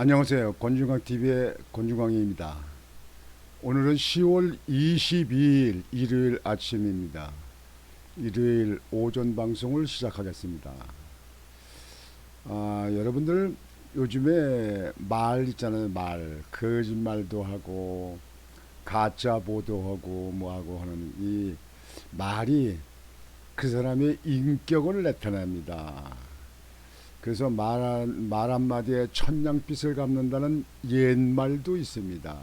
안녕하세요. 권중광TV의 권중광입니다. 오늘은 10월 22일 일요일 아침입니다. 일요일 오전 방송을 시작하겠습니다. 여러분들 요즘에 말 있잖아요. 말. 거짓말도 하고 가짜 보도하고 뭐하고 하는 이 말이 그 사람의 인격을 나타냅니다. 그래서 말 한마디에 천냥빚을 갚는다는 옛말도 있습니다.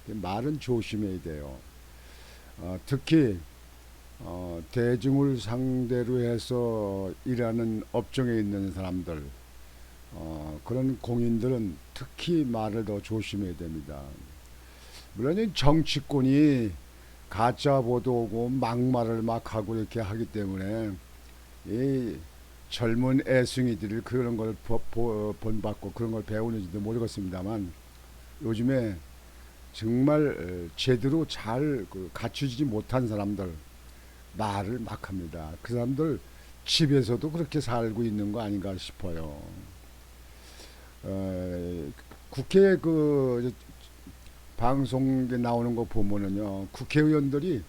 말은 조심해야 돼요. 특히 대중을 상대로 해서 일하는 업종에 있는 사람들, 그런 공인들은 특히 말을 더 조심해야 됩니다. 물론 정치권이 가짜 보도고 막말을 막 하고 이렇게 하기 때문에 이 젊은 애승이들이 그런 걸 본받고 그런 걸 배우는지도 모르겠습니다만 요즘에 정말 제대로 잘 갖추지 못한 사람들 말을 막 합니다. 그 사람들 집에서도 그렇게 살고 있는 거 아닌가 싶어요. 국회 그 방송에 나오는 거 보면은요, 국회의원들이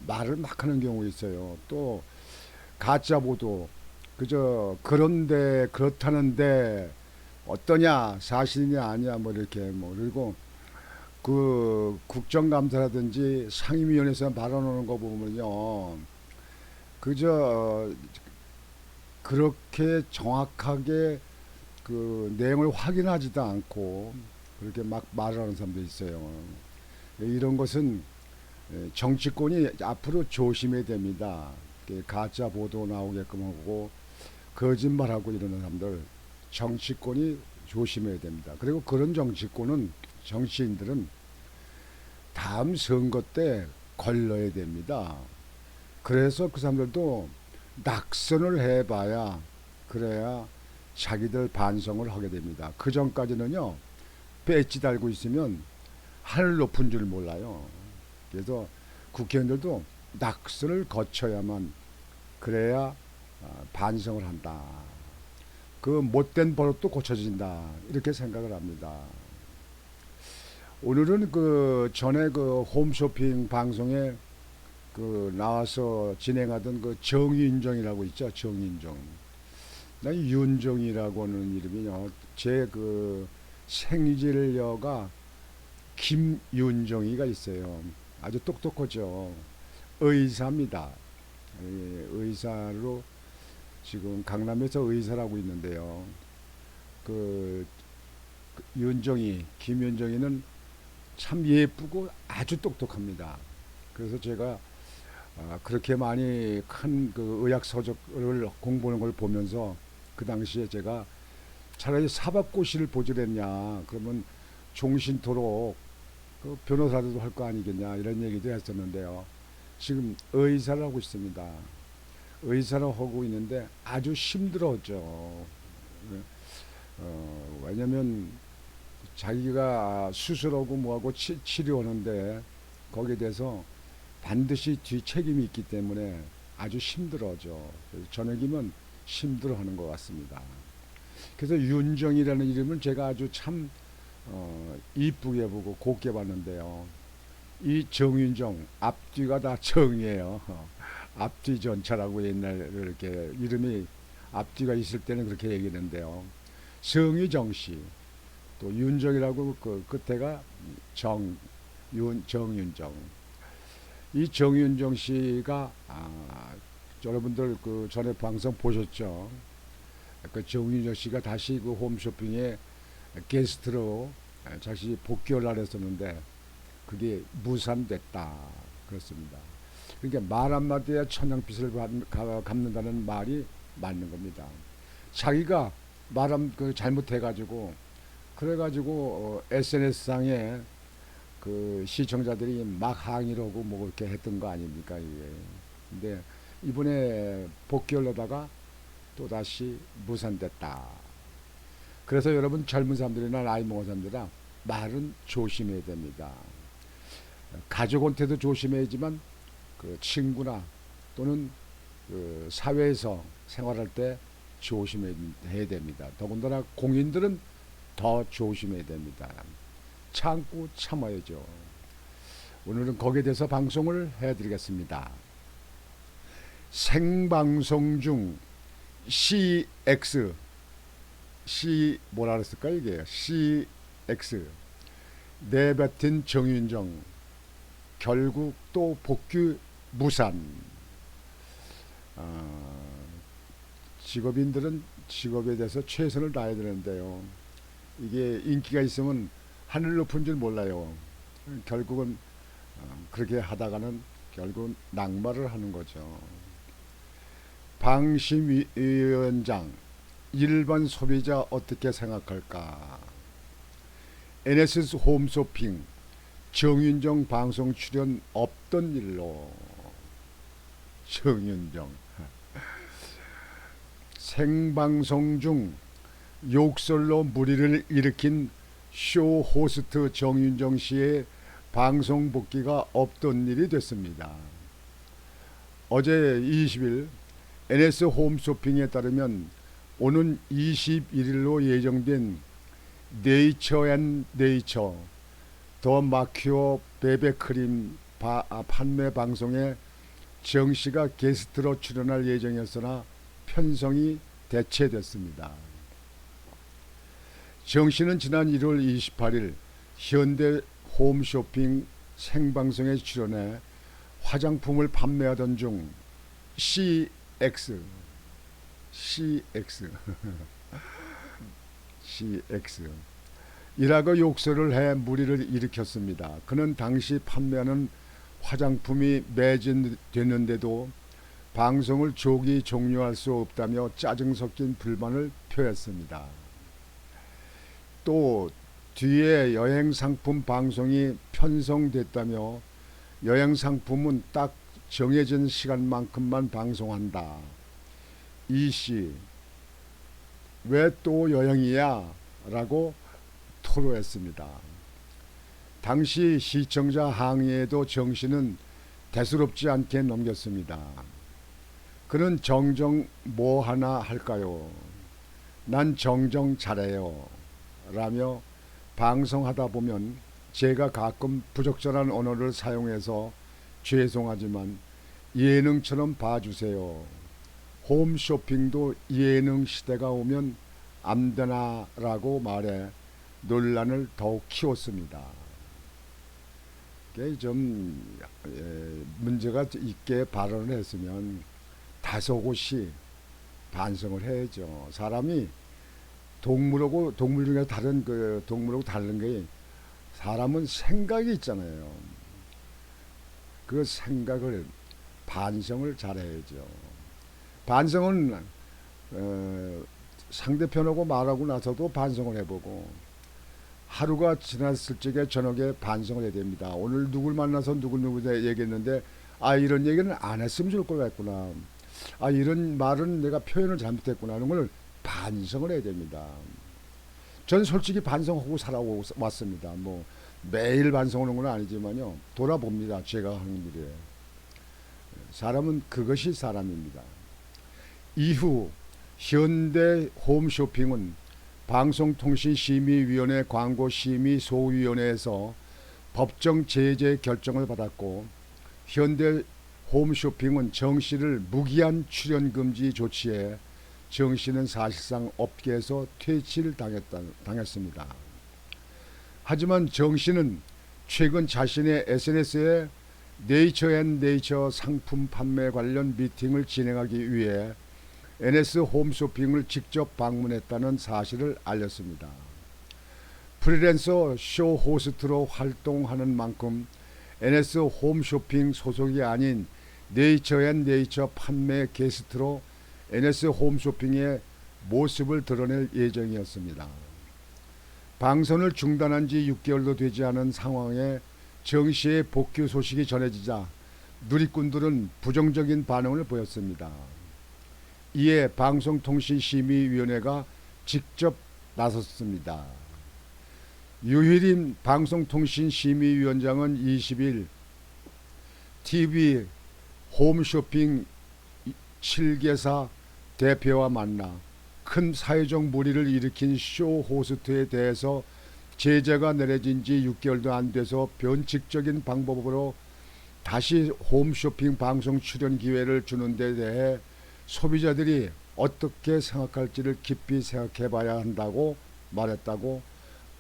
말을 막 하는 경우 있어요. 또 가짜 보도, 그저 그런데 그렇다는데 어떠냐, 사실이냐 아니야 뭐 이렇게 뭐. 그리고 그 국정감사라든지 상임위원회에서 발언하는 거 보면요, 그저 그렇게 정확하게 그 내용을 확인하지도 않고 그렇게 막 말을 하는 사람도 있어요. 이런 것은 정치권이 앞으로 조심해야 됩니다. 가짜 보도 나오게끔 하고 거짓말하고 이러는 사람들 정치권이 조심해야 됩니다. 그리고 그런 정치인들은 다음 선거 때 걸러야 됩니다. 그래서 그 사람들도 낙선을 해봐야 그래야 자기들 반성을 하게 됩니다. 그 전까지는요, 배지 달고 있으면 하늘 높은 줄 몰라요. 그래서 국회의원들도 낙선을 거쳐야만 그래야 반성을 한다. 그 못된 버릇도 고쳐진다. 이렇게 생각을 합니다. 오늘은 그 전에 그 홈쇼핑 방송에 그 나와서 진행하던 그 정윤정이라고 있죠. 정윤정. 나 윤정이라고 하는 이름이요. 제 그 생일여가 김윤정이가 있어요. 아주 똑똑하죠. 의사입니다. 의사로 지금 강남에서 의사를 하고 있는데요. 그 김윤정이는 참 예쁘고 아주 똑똑합니다. 그래서 제가 그렇게 많이 큰 그 의학 서적을 공부하는 걸 보면서 그 당시에 제가 차라리 사법고시를 보지랬냐 그러면 종신토록 그 변호사도 할 거 아니겠냐 이런 얘기도 했었는데요. 지금 의사를 하고 있습니다. 의사를 하고 있는데 아주 힘들었죠. 왜냐면 자기가 수술하고 뭐하고 치료하는데 거기에 대해서 반드시 뒤책임이 있기 때문에 아주 힘들어져. 저녁이면 힘들어하는 것 같습니다. 그래서 윤정이라는 이름은 제가 아주 참 이쁘게 보고 곱게 봤는데요. 이 정윤정 앞뒤가 다 정이에요. 앞뒤 전차라고 옛날에 이렇게 이름이 앞뒤가 있을 때는 그렇게 얘기했는데요. 성유정 씨, 또 윤정이라고 그 끝에가 정윤정. 이 정윤정 씨가 여러분들 그 전에 방송 보셨죠? 그 정윤정 씨가 다시 그 홈쇼핑에 게스트로 다시 복귀를 하랬었는데 그게 무산됐다 그렇습니다. 그러니까 말 한마디에 천냥빚을 갚는다는 말이 맞는 겁니다. 자기가 그 잘못해가지고 그래가지고 SNS상에 그 시청자들이 막 항의를 하고 뭐 그렇게 했던 거 아닙니까 이게. 근데 이번에 복귀하려다가 또다시 무산됐다. 그래서 여러분 젊은 사람들이나 나이 먹은 사람들아 말은 조심해야 됩니다. 가족한테도 조심해야지만 그 친구나 또는 그 사회에서 생활할 때 조심해야 됩니다. 더군다나 공인들은 더 조심해야 됩니다. 참고 참아야죠. 오늘은 거기에 대해서 방송을 해드리겠습니다. 생방송 중 CX, C 뭐라 그랬을까 이게 CX 내뱉은 정윤정 결국 또 복귀 무산. 직업인들은 직업에 대해서 최선을 다해야 되는데요. 이게 인기가 있으면 하늘 높은 줄 몰라요. 결국은 그렇게 하다가는 결국은 낙마를 하는 거죠. 방심위원장 일반 소비자 어떻게 생각할까? NS 홈쇼핑 정윤정 방송 출연 없던 일로. 정윤정 생방송 중 욕설로 무리를 일으킨 쇼 호스트 정윤정 씨의 방송 복귀가 없던 일이 됐습니다. 어제 20일 NS 홈쇼핑에 따르면 오는 21일로 예정된 네이처앤네이처 더 마큐어 베베크림 판매 방송에 정 씨가 게스트로 출연할 예정이었으나 편성이 대체됐습니다. 정 씨는 지난 1월 28일 현대 홈쇼핑 생방송에 출연해 화장품을 판매하던 중 CX 이라고 욕설을 해 무리를 일으켰습니다. 그는 당시 판매하는 화장품이 매진됐는데도 방송을 조기 종료할 수 없다며 짜증 섞인 불만을 표했습니다. 또 뒤에 여행 상품 방송이 편성됐다며 여행 상품은 딱 정해진 시간만큼만 방송한다. 이씨 왜 또 여행이야? 라고 토로했습니다. 당시 시청자 항의에도 정 씨는 대수롭지 않게 넘겼습니다. 그는 정정 뭐 하나 할까요? 난 정정 잘해요. 라며 방송하다 보면 제가 가끔 부적절한 언어를 사용해서 죄송하지만 예능처럼 봐주세요. 홈쇼핑도 예능 시대가 오면 안 되나 라고 말해 논란을 더욱 키웠습니다. 좀 문제가 있게 발언을 했으면 다소곳이 반성을 해야죠. 사람이 동물 중에 다른 동물하고 다른 게 사람은 생각이 있잖아요. 그 생각을 반성을 잘해야죠. 반성은 상대편하고 말하고 나서도 반성을 해보고 하루가 지났을 적에 저녁에 반성을 해야 됩니다. 오늘 누굴 만나서 누구 얘기했는데 이런 얘기는 안 했으면 좋을 것 같구나. 이런 말은 내가 표현을 잘못했구나. 이런 걸 반성을 해야 됩니다. 전 솔직히 반성하고 살아왔습니다. 뭐 매일 반성하는 건 아니지만요. 돌아봅니다. 제가 하는 일에. 사람은 그것이 사람입니다. 이후 현대 홈쇼핑은 방송통신심의위원회 광고심의소위원회에서 법정 제재 결정을 받았고 현대 홈쇼핑은 정 씨를 무기한 출연 금지 조치에 정 씨는 사실상 업계에서 퇴치를 당했습니다. 하지만 정 씨는 최근 자신의 SNS에 네이처앤네이처 상품 판매 관련 미팅을 진행하기 위해 NS 홈쇼핑을 직접 방문했다는 사실을 알렸습니다. 프리랜서 쇼 호스트로 활동하는 만큼 NS 홈쇼핑 소속이 아닌 네이처앤네이처 판매 게스트로 NS 홈쇼핑의 모습을 드러낼 예정이었습니다. 방송을 중단한 지 6개월도 되지 않은 상황에 정 씨의 복귀 소식이 전해지자 누리꾼들은 부정적인 반응을 보였습니다. 이에 방송통신심의위원회가 직접 나섰습니다. 유희림 방송통신심의위원장은 20일 TV 홈쇼핑 7개사 대표와 만나 큰 사회적 무리를 일으킨 쇼 호스트에 대해서 제재가 내려진 지 6개월도 안 돼서 변칙적인 방법으로 다시 홈쇼핑 방송 출연 기회를 주는 데 대해 소비자들이 어떻게 생각할지를 깊이 생각해 봐야 한다고 말했다고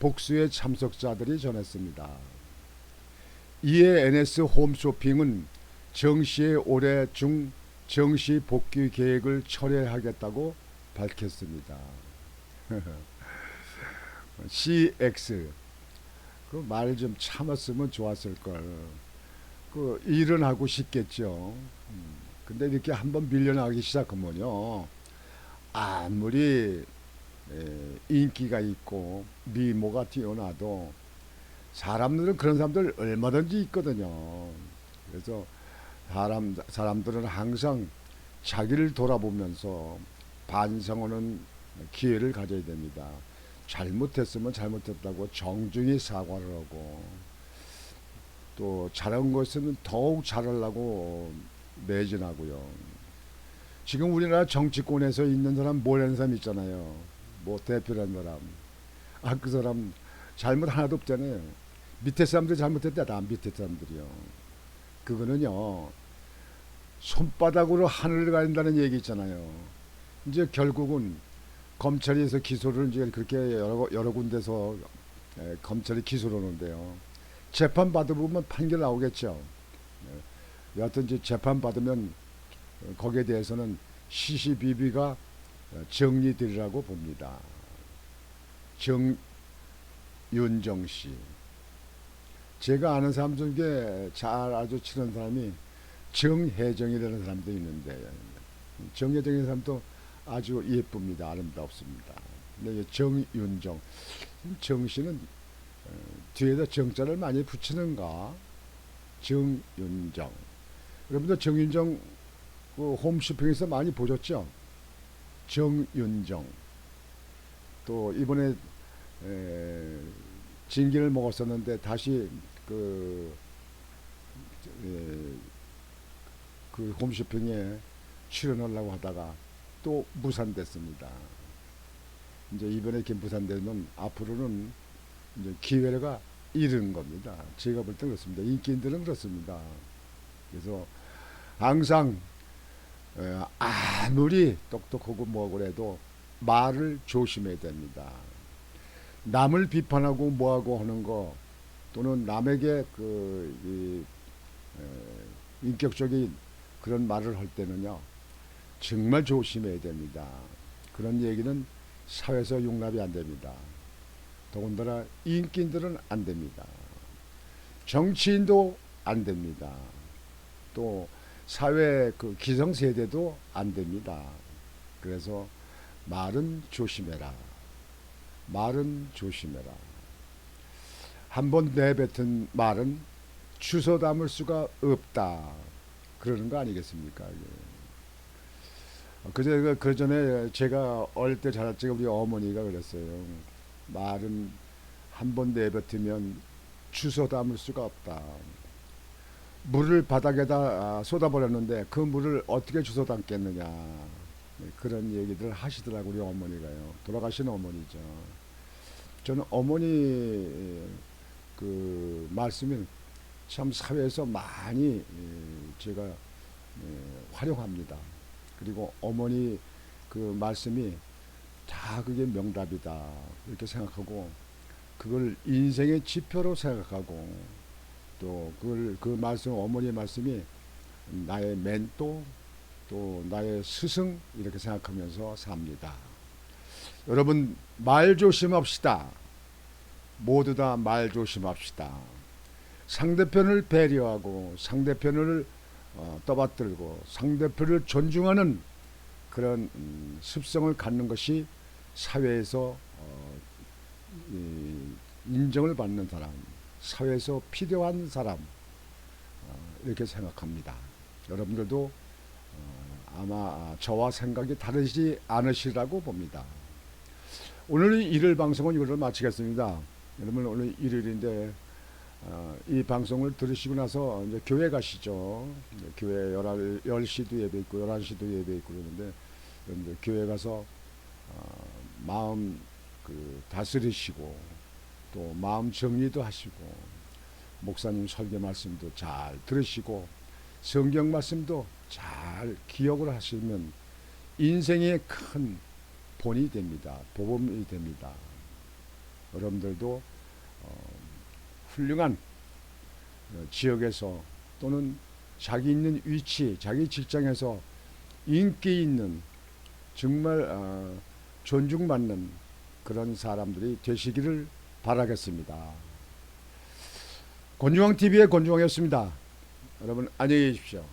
복수의 참석자들이 전했습니다. 이에 NS 홈쇼핑은 정씨의 올해 중 정시 복귀 계획을 철회하겠다고 밝혔습니다. CX 그 말 좀 참았으면 좋았을 걸. 그 일은 하고 싶겠죠. 근데 이렇게 한번 밀려나기 시작하면요, 아무리 인기가 있고 미모가 뛰어나도 사람들은 그런 사람들 얼마든지 있거든요. 그래서 사람들은 항상 자기를 돌아보면서 반성하는 기회를 가져야 됩니다. 잘못했으면 잘못했다고 정중히 사과를 하고, 또 잘한 것은 더욱 잘하려고 매진하고요. 지금 우리나라 정치권에서 있는 사람 뭐라는 사람 있잖아요. 뭐 대표라는 사람. 아, 그 사람 잘못 하나도 없잖아요. 밑에 사람들이 잘못했다. 나 밑에 사람들이요. 그거는요, 손바닥으로 하늘을 가린다는 얘기 있잖아요. 이제 결국은 검찰에서 기소를 이제 그렇게 여러 군데서 검찰이 기소를 하는데요. 재판 받으면 판결 나오겠죠. 여하튼 이제 재판 받으면 거기에 대해서는 시시비비가 정리되리라고 봅니다. 정윤정 씨. 제가 아는 사람 중에 잘 아주 친한 사람이 정혜정이라는 사람도 있는데, 정혜정이라는 사람도 아주 예쁩니다. 아름답습니다. 근데 정윤정, 정 씨는 뒤에다 정자를 많이 붙이는가? 정윤정. 여러분들 정윤정 그 홈쇼핑에서 많이 보셨죠? 정윤정. 또 이번에 징계를 먹었었는데 다시 그 홈쇼핑에 출연하려고 하다가 또 무산됐습니다. 이제 이번에 이렇게 무산되면 앞으로는 이제 기회가 잃은 겁니다. 제가 볼 때 그렇습니다. 인기인들은 그렇습니다. 그래서 항상 아무리 똑똑하고 뭐고 그래도 말을 조심해야 됩니다. 남을 비판하고 뭐하고 하는 거, 또는 남에게 인격적인 그런 말을 할 때는요, 정말 조심해야 됩니다. 그런 얘기는 사회에서 용납이 안 됩니다. 더군다나 인기인들은 안 됩니다. 정치인도 안 됩니다. 또 사회 그 기성세대도 안 됩니다. 그래서 말은 조심해라. 말은 조심해라. 한번 내뱉은 말은 주워 담을 수가 없다. 그러는 거 아니겠습니까? 그 전에 제가 어릴 때 자랐지, 우리 어머니가 그랬어요. 말은 한번 내뱉으면 주워 담을 수가 없다. 물을 바닥에다 쏟아버렸는데 그 물을 어떻게 주워 담겠느냐. 그런 얘기들 하시더라고요, 우리 어머니가요. 돌아가신 어머니죠. 저는 어머니 그 말씀이 참 사회에서 많이 제가 활용합니다. 그리고 어머니 그 말씀이 다 그게 명답이다 이렇게 생각하고, 그걸 인생의 지표로 생각하고, 또 그걸 그 말씀, 어머니의 말씀이 나의 멘토, 또 나의 스승 이렇게 생각하면서 삽니다. 여러분, 말 조심합시다. 모두 다 말 조심합시다. 상대편을 배려하고 상대편을 떠받들고 상대편을 존중하는 그런 습성을 갖는 것이 사회에서 인정을 받는 사람, 사회에서 필요한 사람, 이렇게 생각합니다. 여러분들도 아마 저와 생각이 다르지 않으시라고 봅니다. 오늘 일요일 방송은 이걸로 마치겠습니다. 여러분, 오늘 일요일인데 이 방송을 들으시고 나서 이제 교회 가시죠. 교회 10시도 예배 있고 11시도 예배 있고 그러는데 여러분들 교회 가서 마음 다스리시고 또 마음 정리도 하시고 목사님 설교 말씀도 잘 들으시고 성경 말씀도 잘 기억을 하시면 인생의 큰 본이 됩니다. 보범이 됩니다. 여러분들도 훌륭한 지역에서 또는 자기 있는 위치, 자기 직장에서 인기 있는 정말 존중받는 그런 사람들이 되시기를 바라겠습니다. 권중왕TV의 권중왕이었습니다. 여러분 안녕히 계십시오.